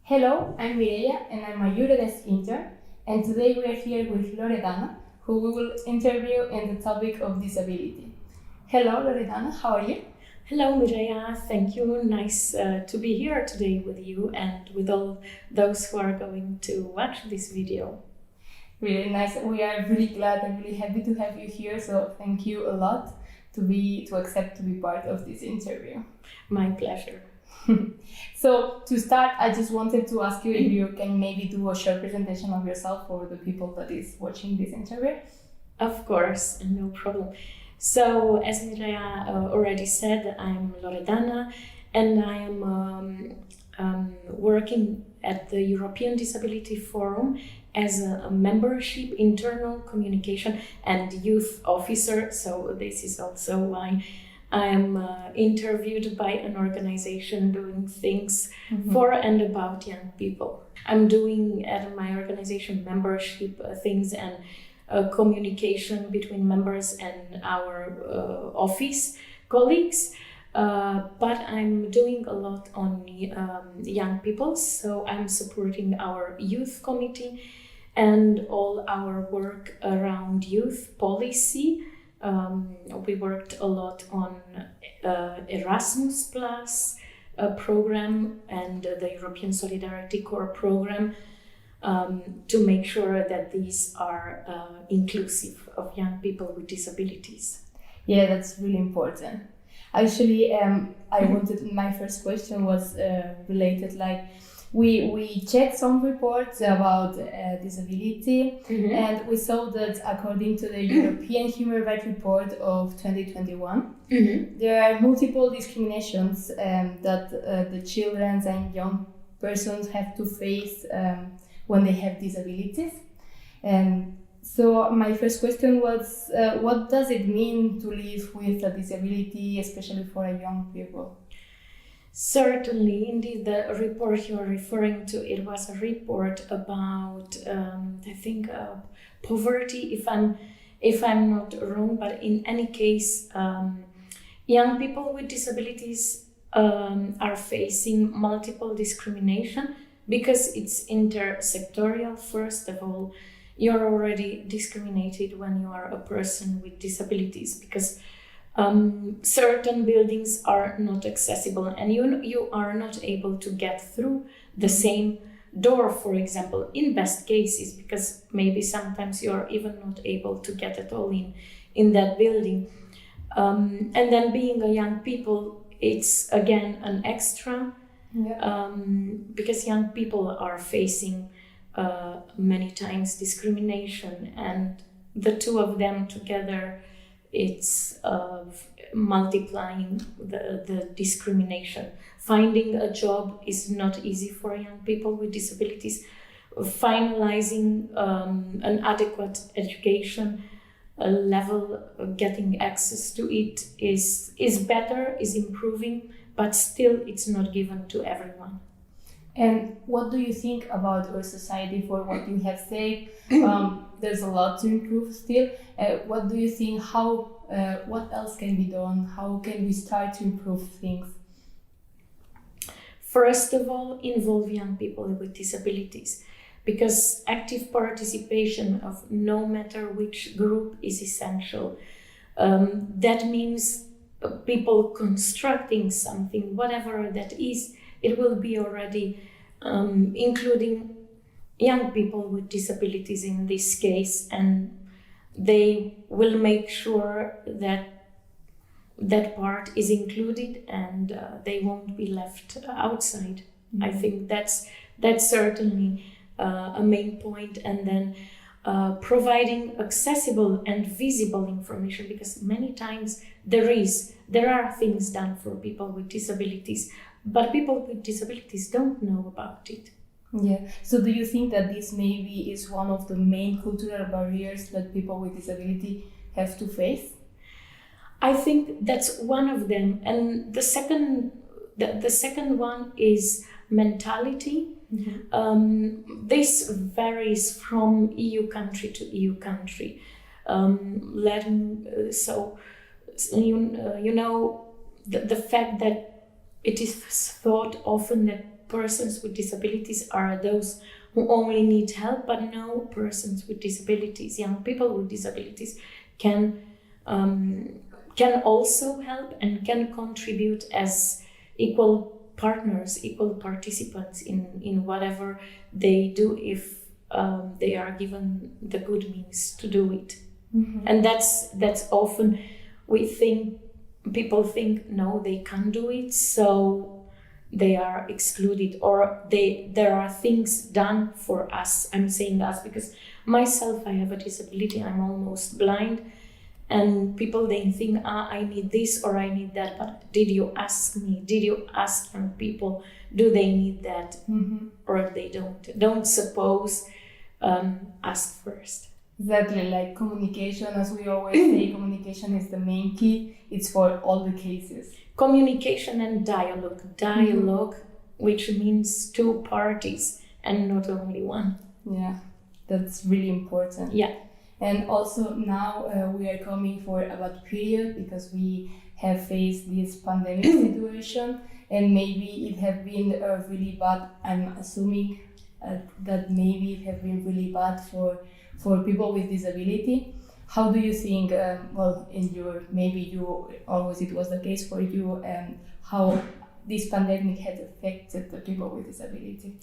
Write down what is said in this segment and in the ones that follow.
Hello, I'm Mireia and I'm a Eurodesk intern, and today we are here with Loredana, who we will interview in the topic of disability. Hello Loredana, how are you? Hello Mireia, thank you. Nice to be here today with you and with all those who are going to watch this video. Really nice. We are really glad and really happy to have you here, so thank you a lot to accept to be part of this interview. My pleasure. So to start, I just wanted to ask you if you can maybe do a short presentation of yourself for the people that is watching this interview. Of course, no problem. So as Mireia already said, I'm Loredana and I am working at the European Disability Forum as a membership, internal communication and youth officer. So this is also why I am interviewed by an organization doing things for and about young people. I'm doing at my organization membership things and communication between members and our office colleagues. But I'm doing a lot on young people, so I'm supporting our youth committee and all our work around youth policy. We worked a lot on Erasmus Plus program and the European Solidarity Corps program to make sure that these are inclusive of young people with disabilities. Yeah, that's really important. Actually, I wanted, my first question was related, like we checked some reports about disability, and we saw that according to the European Human Rights Report of 2021, there are multiple discriminations that the children and young persons have to face when they have disabilities. So my first question was, what does it mean to live with a disability, especially for a young people? Certainly, indeed, the report you are referring to, it was a report about, I think, poverty, if I'm not wrong, but in any case, young people with disabilities are facing multiple discrimination because it's intersectorial. First of all, you're already discriminated when you are a person with disabilities because certain buildings are not accessible and you are not able to get through the same door, for example, in best cases, because maybe sometimes you're even not able to get at all in that building. And then being a young people, it's again an extra, because young people are facing many times discrimination, and the two of them together, it's multiplying the discrimination. Finding a job is not easy for young people with disabilities. Finalizing an adequate education level, getting access to it is better, is improving, but still it's not given to everyone. And what do you think about our society for what you have said? There's a lot to improve still. What do you think? What else can be done? How can we start to improve things? First of all, involve young people with disabilities, because active participation of no matter which group is essential. That means people constructing something, whatever that is, it will be already including young people with disabilities in this case, and they will make sure that that part is included and they won't be left outside. I think that's certainly a main point. And then providing accessible and visible information, because many times there are things done for people with disabilities, but people with disabilities don't know about it. Yeah. So do you think that this maybe is one of the main cultural barriers that people with disability have to face? I think that's one of them. And the second one is mentality. This varies from EU country to EU country. The fact that it is thought often that persons with disabilities are those who only need help, but no, persons with disabilities, young people with disabilities can also help and can contribute as equal partners, equal participants in whatever they do if they are given the good means to do it. Mm-hmm. And that's often people think no, they can't do it, so they are excluded, or there are things done for us. I'm saying us because myself, I have a disability, I'm almost blind, and people they think, I need this or I need that, but did you ask me? Did you ask young people, do they need that? Mm-hmm. Or they don't suppose, ask first. Exactly, like communication, as we always say, communication is the main key. It's for all the cases. Communication and dialogue, which means two parties and not only one. Yeah, that's really important. Yeah. And also now we are coming for a bad period because we have faced this pandemic situation, and maybe it have been really bad. I'm assuming that maybe it have been really bad for people with disability. How do you think, maybe you always it was the case for you, how this pandemic had affected the people with disability?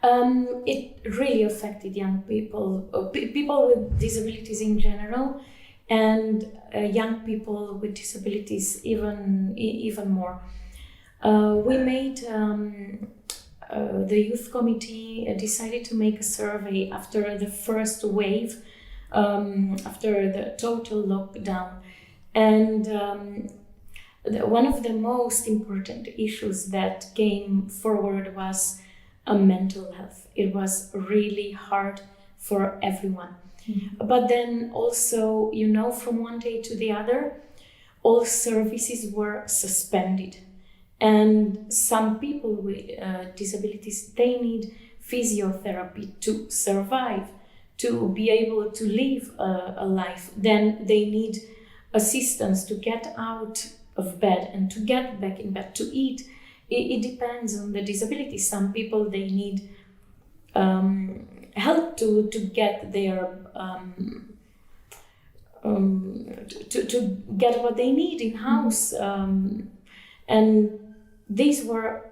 It really affected young people, people with disabilities in general, and young people with disabilities even more. We made the youth committee decided to make a survey after the first wave, after the total lockdown, and one of the most important issues that came forward was mental health. It was really hard for everyone. Mm-hmm. But then also, from one day to the other, all services were suspended. And some people with disabilities, they need physiotherapy to survive, to be able to live a life. Then they need assistance to get out of bed and to get back in bed, to eat. It depends on the disability. Some people, they need help to get their to get what they need in house, and these were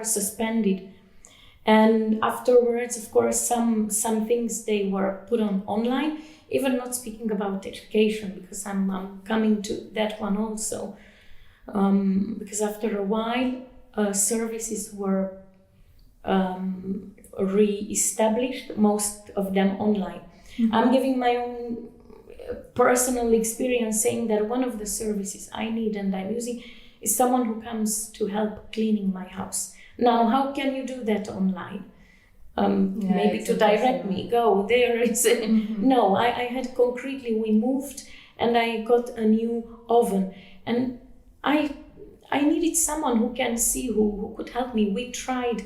suspended. And afterwards, of course, some things they were put on online. Even not speaking about education, because I'm coming to that one also. Because after a while, services were re-established, most of them online. Mm-hmm. I'm giving my own personal experience, saying that one of the services I need and I'm using is someone who comes to help cleaning my house. Now, how can you do that online? Maybe to direct me, go there. Mm-hmm. No, I had concretely, we moved and I got a new oven, and I needed someone who can see, who could help me. We tried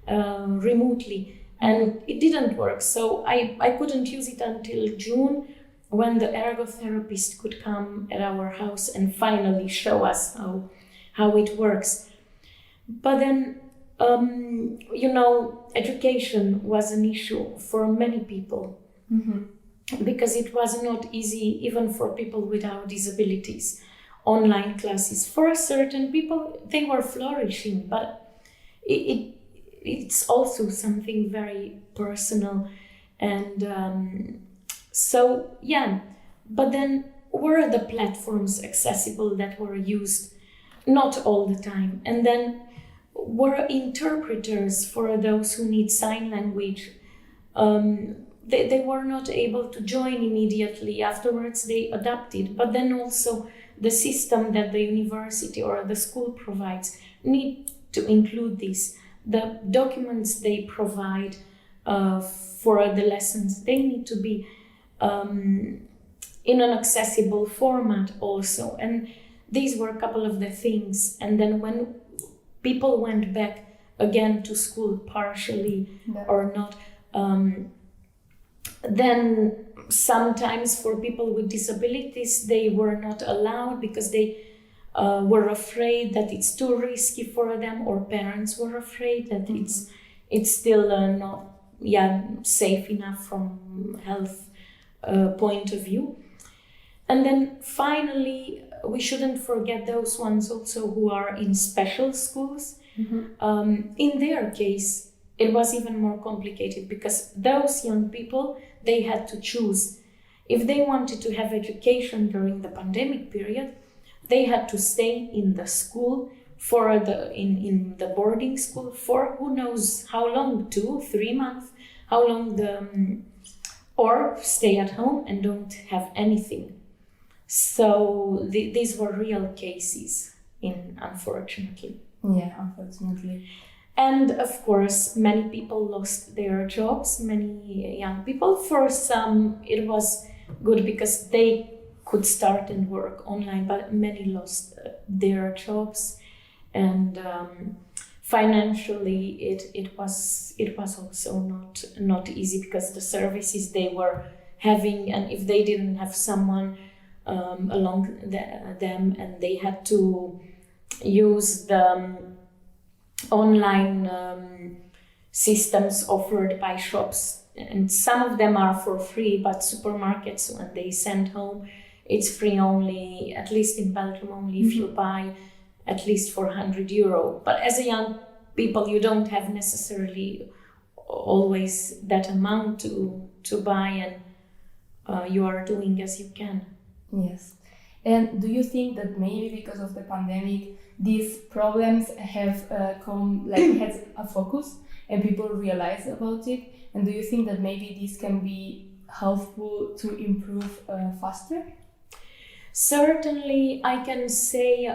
remotely and it didn't work. So I couldn't use it until June, when the ergotherapist could come at our house and finally show us how it works. But then, education was an issue for many people. Mm-hmm. Because it was not easy even for people without disabilities. Online classes for certain people, they were flourishing, but it's also something very personal. And but then were the platforms accessible that were used? Not all the time. And then were interpreters for those who need sign language. They were not able to join immediately. Afterwards, they adapted. But then also the system that the university or the school provides need to include this. The documents they provide for the lessons, they need to be in an accessible format also. And these were a couple of the things. And then when people went back again to school, partially or not, then sometimes for people with disabilities, they were not allowed because they were afraid that it's too risky for them, or parents were afraid that it's still not safe enough from health point of view. And then finally, we shouldn't forget those ones also who are in special schools. In their case, it was even more complicated, because those young people, they had to choose. If they wanted to have education during the pandemic period, they had to stay in the school in the boarding school for who knows how long, 2-3 months, how long or stay at home and don't have anything. So these were real cases, unfortunately. Yeah, unfortunately. And of course, many people lost their jobs, many young people. For some, it was good because they could start and work online, but many lost their jobs. And financially, it was also not easy, because the services they were having, and if they didn't have someone along them, and they had to use the online systems offered by shops, and some of them are for free, but supermarkets, when they send home, it's free only, at least in Belgium, only if you buy at least for €100. But as a young people, you don't have necessarily always that amount to buy, and you are doing as you can. Yes. And do you think that maybe because of the pandemic, these problems have had a focus and people realize about it? And do you think that maybe this can be helpful to improve faster? Certainly, I can say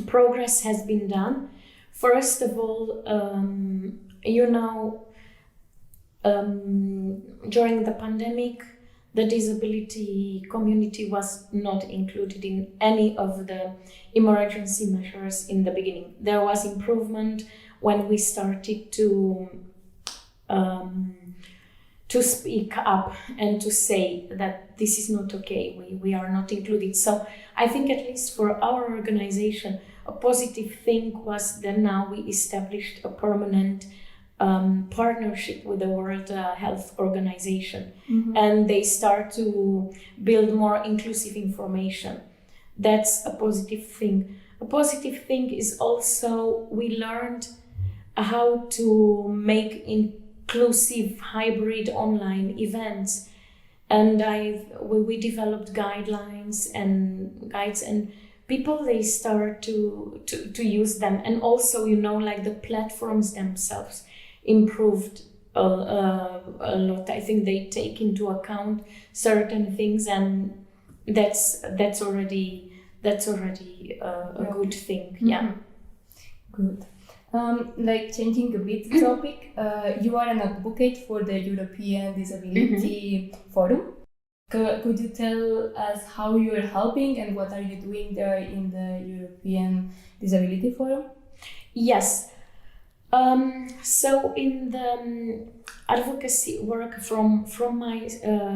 progress has been done. First of all, during the pandemic, the disability community was not included in any of the emergency measures in the beginning. There was improvement when we started to speak up and to say that this is not okay, we are not included. So I think, at least for our organization, a positive thing was that now we established a permanent partnership with the World Health Organization, and they start to build more inclusive information. That's a positive thing. A positive thing is also we learned how to make inclusive hybrid online events, and we developed guidelines and guides, and people, they start to use them. And also, like the platforms themselves improved a lot. I think they take into account certain things, and that's already a good thing. Yeah. Good. Changing a bit the topic, you are an advocate for the European Disability Forum. Could you tell us how you are helping and what are you doing there in the European Disability Forum? Yes. So in the advocacy work from my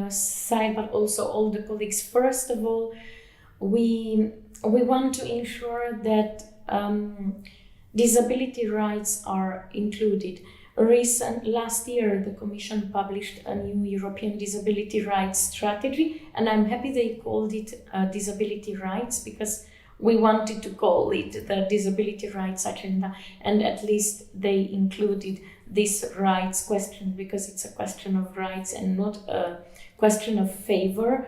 side, but also all the colleagues, first of all, we want to ensure that disability rights are included. Last year, the Commission published a new European disability rights strategy, and I'm happy they called it disability rights, because we wanted to call it the disability rights agenda, and at least they included this rights question, because it's a question of rights and not a question of favor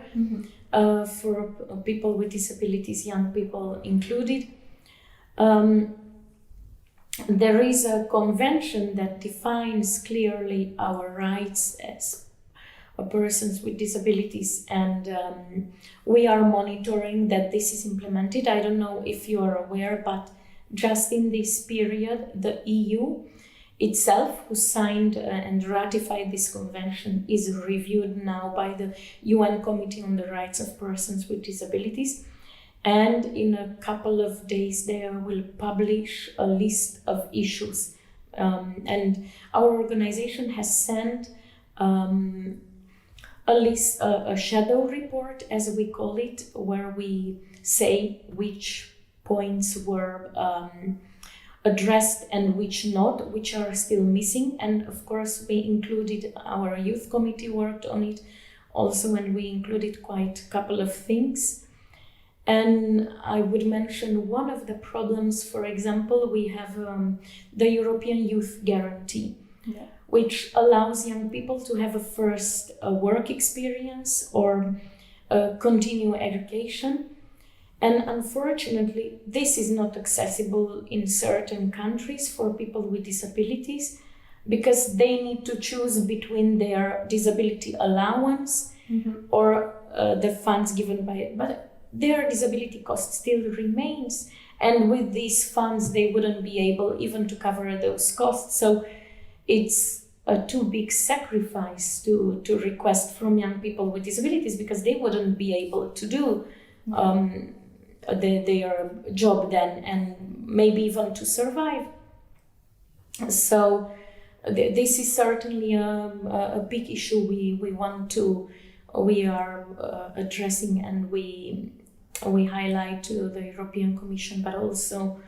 for people with disabilities, young people included. There is a convention that defines clearly our rights as persons with disabilities, and we are monitoring that this is implemented. I don't know if you are aware, but just in this period, the EU itself, who signed and ratified this convention, is reviewed now by the UN Committee on the Rights of Persons with Disabilities. And in a couple of days, they will publish a list of issues. And our organization has sent a shadow report, as we call it, where we say which points were addressed and which not, which are still missing. And of course, we included, our youth committee worked on it also, and we included quite a couple of things. And I would mention one of the problems, for example, we have the European Youth Guarantee, which allows young people to have a first work experience or continue education. And unfortunately, this is not accessible in certain countries for people with disabilities, because they need to choose between their disability allowance or the funds given by it. But their disability cost still remains. And with these funds, they wouldn't be able even to cover those costs. So it's a too big sacrifice to request from young people with disabilities, because they wouldn't be able to do their job then, and maybe even to survive. So this is certainly a big issue we are addressing, and we highlight to the European Commission, but also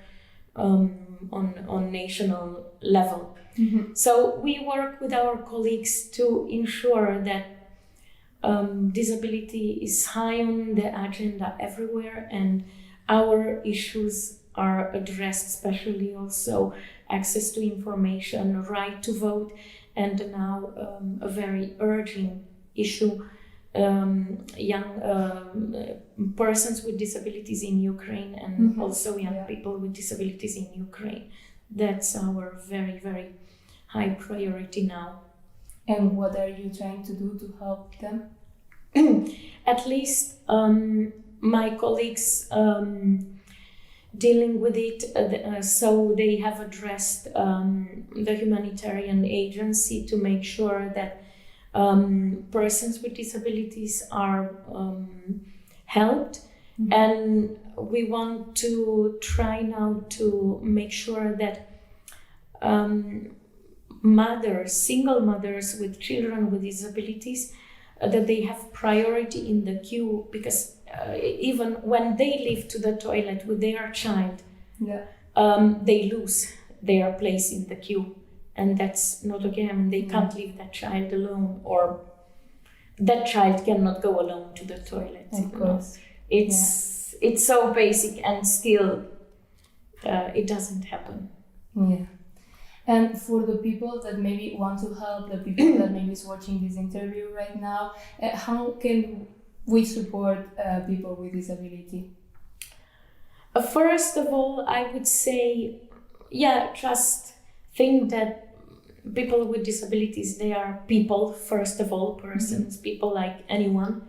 on national level. So we work with our colleagues to ensure that disability is high on the agenda everywhere, and our issues are addressed, especially also access to information, right to vote, and now a very urgent issue, young persons with disabilities in Ukraine, and also young people with disabilities in Ukraine. That's our very, very high priority now. And what are you trying to do to help them? At least my colleagues dealing with it, so they have addressed the humanitarian agency to make sure that persons with disabilities are helped. And we want to try now to make sure that single mothers with children with disabilities, that they have priority in the queue, because even when they leave to the toilet with their child, they lose their place in the queue, and that's not okay. I mean, they can't leave that child alone, or that child cannot go alone to the toilet. Of course. It's so basic, and still it doesn't happen. Yeah. And for the people that maybe want to help, the people that maybe is watching this interview right now, how can we support people with disability? First of all, I would say, just think that people with disabilities, they are people, first of all, persons, people like anyone.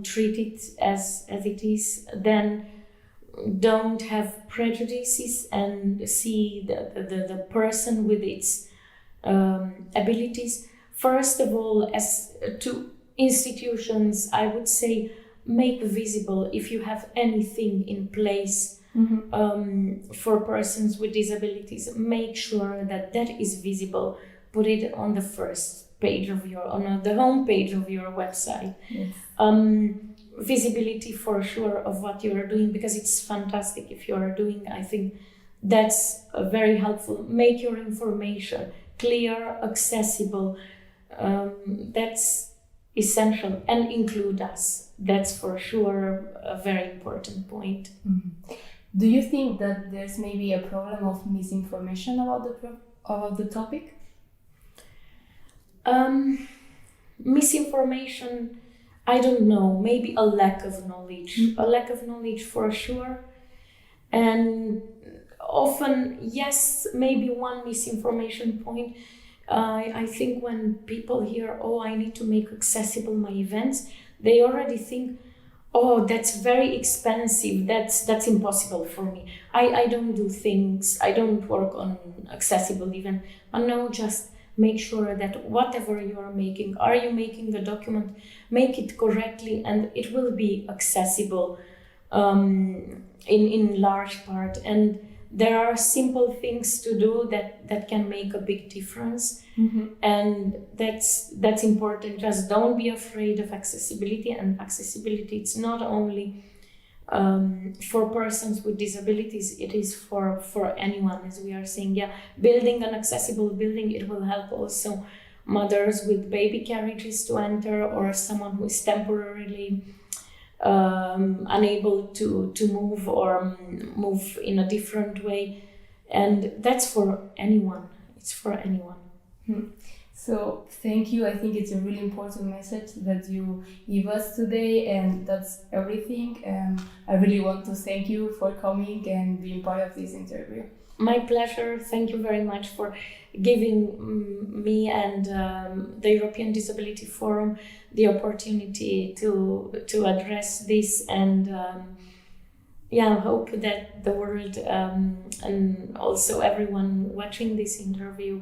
Treat it as it is. Then don't have prejudices, and see the person with its abilities. First of all, as to institutions, I would say, make visible if you have anything in place for persons with disabilities. Make sure that is visible. Put it on the first page of on the home page of your website. Yes. Visibility for sure of what you are doing, because it's fantastic if you are doing. I think that's very helpful. Make your information clear, accessible. That's essential, and include us. That's for sure a very important point. Do you think that there's maybe a problem of misinformation about the topic? Misinformation, I don't know, maybe a lack of knowledge. A lack of knowledge for sure. And often, yes, maybe one misinformation point. I think when people hear, I need to make accessible my events, they already think, that's very expensive, that's impossible for me. I don't do things, I don't work on accessible event. But no, just make sure that whatever you are making, are you making a document, make it correctly, and it will be accessible in large part. And there are simple things to do that can make a big difference. And that's important. Just don't be afraid of accessibility. And accessibility, it's not only for persons with disabilities, it is for anyone, as we are saying. Yeah, building an accessible building, it will help also mothers with baby carriages to enter, or someone who is temporarily unable to move or move in a different way. And that's for anyone. It's for anyone. So thank you. I think it's a really important message that you give us today, and that's everything. I really want to thank you for coming and being part of this interview. My pleasure. Thank you very much for giving me and the European Disability Forum the opportunity to address this, and I hope that the world and also everyone watching this interview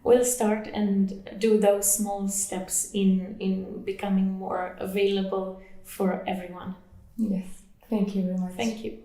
will start and do those small steps in becoming more available for everyone. Yes, thank you very much. Thank you.